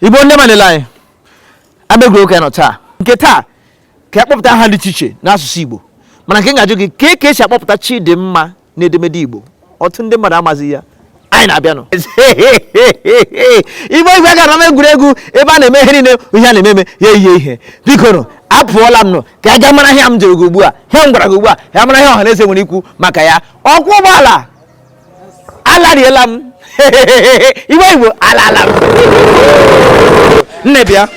Ibo nne manilai. Abegro ka no ta. Nketa ka akpọpụta ha dị chiche n'asụsụ Igbo. Mana nke ngajụ gị ka esi akpọpụta Chidimma n'edemede Igbo. Otu ndị mmadụ amazi ya. Anyị na-abịa nọ. Igbo igwe gara m egwuregwu ebe a na-eme ihe niile ihe a na-ememe ya ihe. Biko nọ, apụọla m nọ ka a ga mara ihe m jere ugbu a. Ihe m gwara gị ugbu a, ya mara ihe ọha na eze nwere ikwu maka ya. Ọkwọ ụgbọala. Alariela m. Igbo alala m. Nne bịa.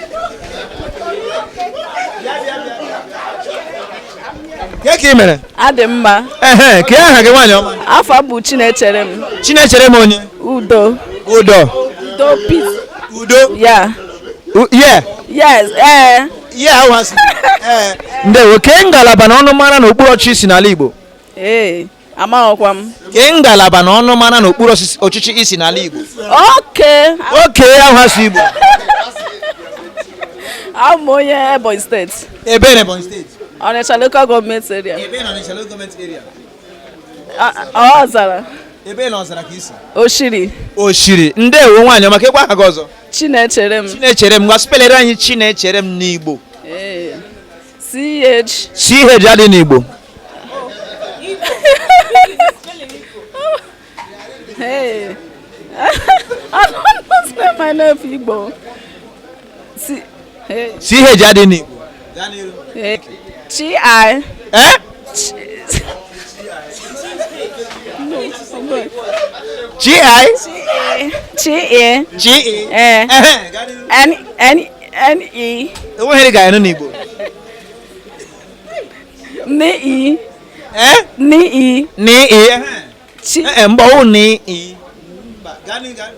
Ke mere? Adị mma. Ke aha gị nwaanyị ọma? Afọ bụ Chinechere m. Chinechere m onye? Udo. Udo. Udo peace. Udo? Yeah. Yeah. Yes, Yeah, I was. Ndewo, ke ngalaba na ọnụ mara n'okpuru ọchịchị si n'ala Igbo? Amaghịkwa m. Ke ngalaba na ọnụ mara n'okpuru ọchịchị isi n'ala Igbo? Okay, ahụ asụ Igbo. I'm onye Ebonyi State. Ebe na Ebonyi State? Onitsha local government area. Ebe na Onitsha local government area? Ọzara. Ebe na Ọzara ka isi? Oshiri. Ndewo nwaanyị ọma, kekwa aha gị ọzọ? Chinechere m. Chinechere m, ngwa spelere anyị Chinechere m n'Igbo. CH adị n'Igbo. Hey. I don't spell my name Igbo. CH adị n'Igbo. Chi. Chi. N-E. Enweghị ga-anụ n'Igbo. Ni. Chi. Mba o ni.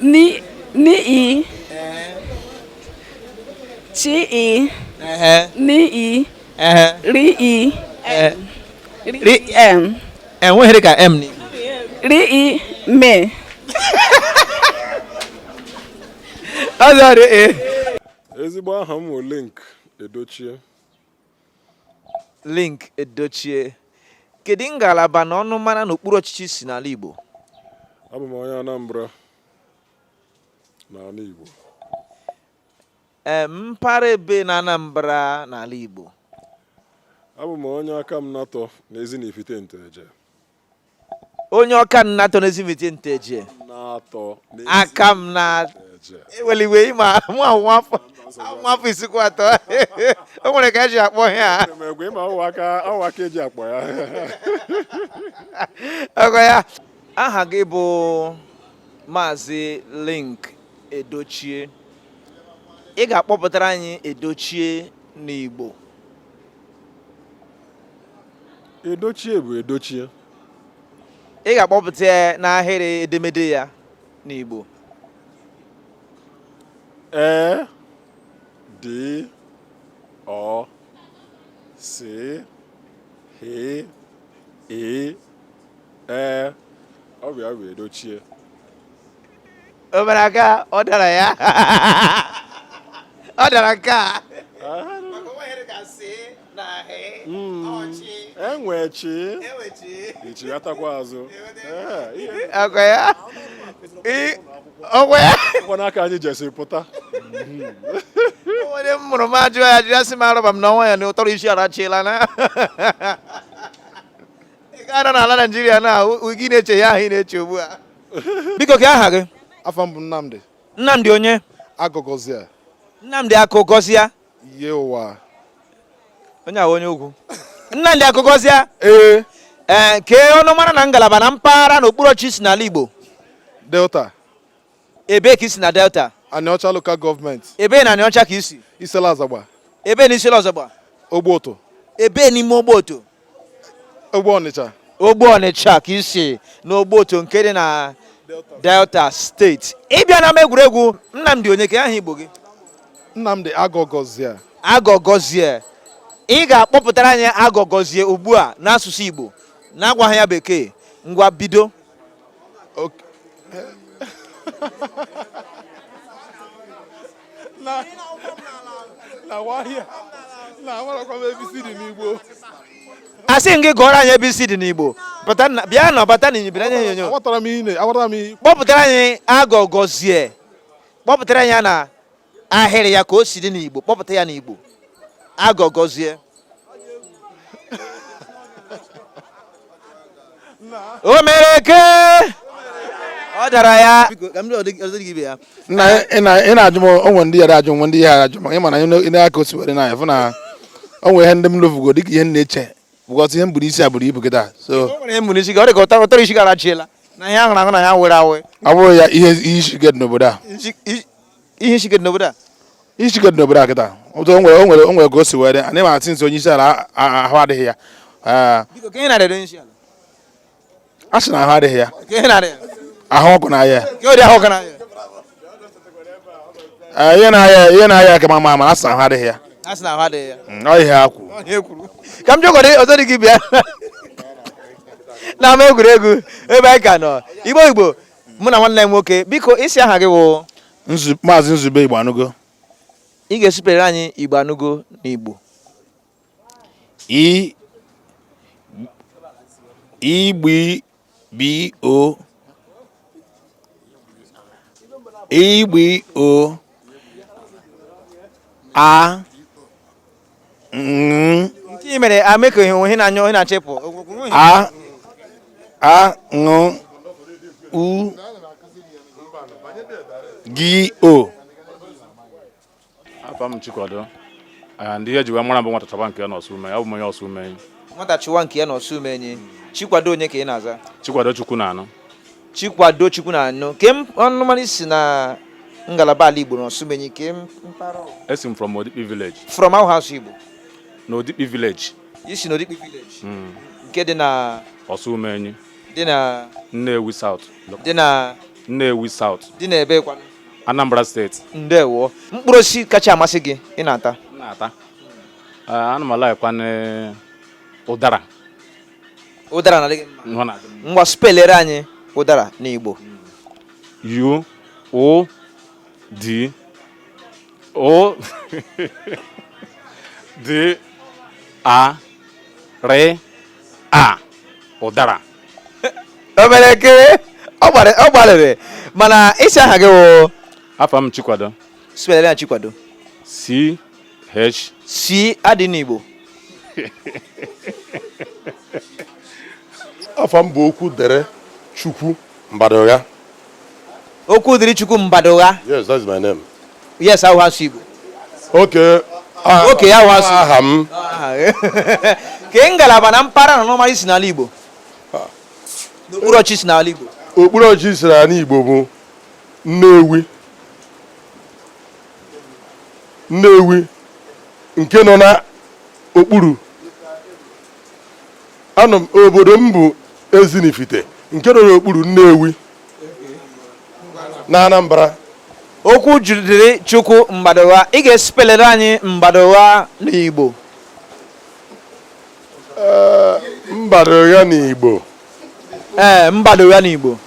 Ni. Chi. Ni. Ri. M. Enweghị ka M ni. Ri. Me. Azari Ezigbo aha m bụ Link Edochie. Link Edochie. Kedu ngalaba na ọnụ mara n'okpuru ọchịchị si n'ala Igbo? Abụ m onye Anambra n'ala Igbo. Mpara ebe na Anambra n'ala Igbo. Abụ m onye aka m natọ n'Ezinifite Nteje. Onye ọka nnatọ n'Ezinifite Nteje. Aka m na eweliwe ịma nwafọ isikwa atọ. O nwere ka eji akpọ ya. Emegwe ịma ọwa aka eji akpọ ya. Ọgọ ya. Aha gị bụ Maazị Link Edochie. Ị ga-akpọpụtara anyị Edochie n'Igbo. Edochie bụ Edochie. Ị ga-akpọpụta ya n'ahịrị edemede ya n'Igbo. D O C H E ọ bụ Edochie. O mere aka ọ dara ya. Ọ dara ka. Enwechi. Ichi ya takwa azụ. Ọkọ ya. Ọkọ ya. Ọkọ n'aka anyị jesi pụta. Onye mụrụ m ajụ ya ajụ asị m arọba m n'ọnwa ya na ụtọrọ isi arachiela na. Ị gara n'ala Naịjirịa na gị na-eche ya ahụ ị na-eche ugbu a. Biko ka aha gị? Afọ m bụ Nnamdi. Nnamdi onye? Agụgọzia. Nnamdi Agụgọzia? Ihe ụwa. Onye a onye ugwu. Nnamdi Agụgọzia? Kee ọnụ mara na ngalaba na mpaghara n'okpuru ọchịchị si n'ala Igbo? Delta. Ebe ka isi na Delta? Anịọcha local government. Ebe na Anịọcha ka isi? Isela Azagba. Ebe na Isela Azagba? Ogboto. Ebe n'ime Ogboto? Ogbo Ọnịcha. Ogbo Ọnịcha ka isi n'Ogboto nke dị na Delta steeti. Ịbịa na egwuregwu Nnamdi onye ka aha Igbo gị? Nnamdi Agụgọzia. Agụgọzie. Ị ga-akpọpụtara anyị Agụgọzie ugbu a n'asụsụ Igbo na-agwaghị ya Bekee. Ngwa bido. Asị gị gụọrọ anyị ABCD n'Igbo. Bịa na ọbata na bịa anya onyonyo. Awatara m. Kpọpụtara anyị Agụgọzie. Kpọpụtara anyị na ahịrị ya ka o si dị n'Igbo kpọpụta ya n'Igbo agọgọzie o mere ke ọ dara ya ị na-ajụ m onwe ndị yara ajụ nwe ndị ya ajụ maka ịma na ị aka osi were na ya fụ na onwe ihe ndị m lofugo dịka ihe m na-eche bụkọta ihe m buru isi abụrụ ibu kịta so o nwere mbụ n'isi gị ọ dị ka ụtara isi gara chiela na ihe ahụrụ ahụ na ya were awe ọ bụrụ ya ihe isi ged n'obodo a ihe isi gị n'obodo a isi ged n'obodo a kịta o nwere ka o si were anyị ma atị nso onye isi ala ahụ adịghị ya biko ka ihe na-arịọ onye isi ala a sị na ahụ adịghị ya ka ihe na-arịọ ahụ ọkụ na-aya ka ọ dị ahụ ọkụ na-arịọ ihe na-aya ka ma a sị na ahụ adịghị ya a sị na ahụ adịghị ya ọ ihe ha kwuru ka m jọgọrọ ọzọ dị gị bịa n'ama egwuregwu ebe anyị ka nọ Igbo mụ na nwanne m nwoke biko isi aha gị wụ Maazị Nzube Igbo Anụgo ị ga-esupere anyị Igbo Anụgo n'Igbo Igbo a nke i mere amekọghị onwe ihe na-anya onye na-achịpụ G.O. Afa m Chikwado ndị ihe ji wee mara bụ nwata chọba nke ya n'ọsụ ume ya bụ onye ọsụ ume nwata chụwa nke ya n'ọsụ umenyi Chikwado onye ka ị na-aza Chikwado Chukwu na anọ Chikwado Chukwu na anọ ke ọnụmanụ si na ngalaba ala Igbo n'ọsụ umenyi ke mpaghara esi m from Odikpi village from our house Igbo na Odikpi village isi na Odikpi village nke dị na ọsụ umenyi dị na Nnewi South dị na Nnewi South dị na ebe kwa Anambra State ndewo mkpụrụ osisi kacha amasị gị ị na-ata na-ata ana m alaikwa ụdara ụdara na gị mma ngwa spelere anyị ụdara n'Igbo U-O-D-A-R-A ụdara obere ke ọ gbalịrị mana isi aha gị wụ afa m Chikwado spelere anyị Chikwado C adị n'Igbo Afa m bụ okwu dere Chukwu Mbadogha. okwu dịrị Chukwu Mbadogha. Yes, that's my name. Yes, ahụ asụ Igbo. Okay. Okay, ahụ asụ. Aha m. Ke ngalaba na mpaghara na n'ọmarị si n'ala Igbo. N'okpuru ọchị si n'ala Igbo. Okpuru ọchị si n'ala Igbo bụ Nnewi nke nọ na okpuru obodo m bụ Ezinifite nke nọ n'okpuru Nnewi na Anambra. Okwu jidere Chukwu Mbadogha. Ị ga-espelere anyị Mbadogha n'Igbo. Mbadogha n'Igbo. Mbadogha n'Igbo.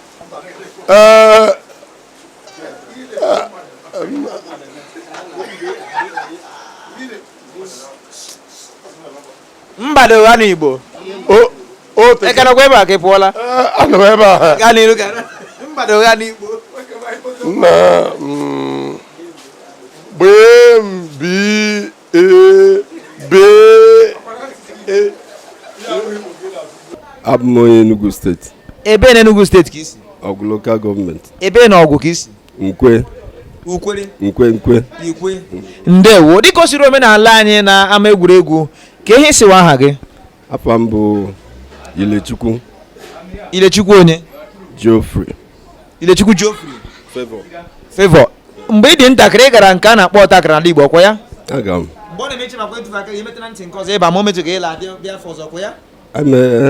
Mbadogha n'Igbo. Ekenekwa ebe a ka ị pụọla. Anọ ebe a. Gaa n'iru ka Mbadogha n'Igbo. Na Abụ m onye Enugu steeti. Ebe na Enugu steeti ka isi? Ọgụ local gọọmenti. Ebe na Ọgụ ka isi? Nkwe. Ikwe. Ndewo. Dịka o siri omenala anyị na ama egwuregwu, ka ihe siwa aha gị? Afa m bụ Ilechukwu. Ilechukwu onye? Geoffrey. Ilechukwu Geoffrey. Favor. Mgbe ị dị ntakịrị ị gara nke a na-akpọ ọtakara n'ala Igbo ọkwa ya? Aga m. Mgbe ọ na-emechi makwa etufu aka imetụ na ntị nke ọzọ ịba ma o metụ ka ịla bịa afọ ọzọ ọkwa ya?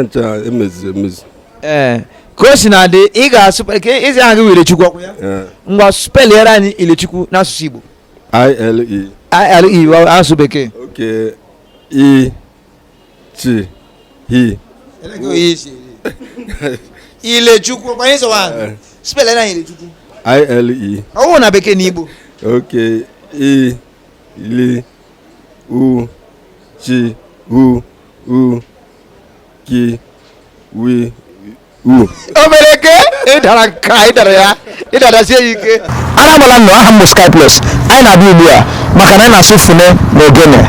Ncha emeziri emezu. Ka o si na adị ị ga-asụ ka ezi aha gị were Ilechukwu ọkwa ya? Ngwa speliere anyị Ilechukwu n'asụsụ Igbo. ILE. ILE asụsụ bekee. Okay. Ilechukwu ọkwa ihe sọwa ahụ. Speliere anyị Ilechukwu. ILE. Ọ bụrụ na bekee na Igbo. Okay. Ili U Chi U Ki Wi U. Omereke ịdara nka ịdara ya ịdara sie ike. Ana m ala nnọọ aha m Sky Plus anyị na-abịa ugbu a maka na anyị na-asụ fune na ogene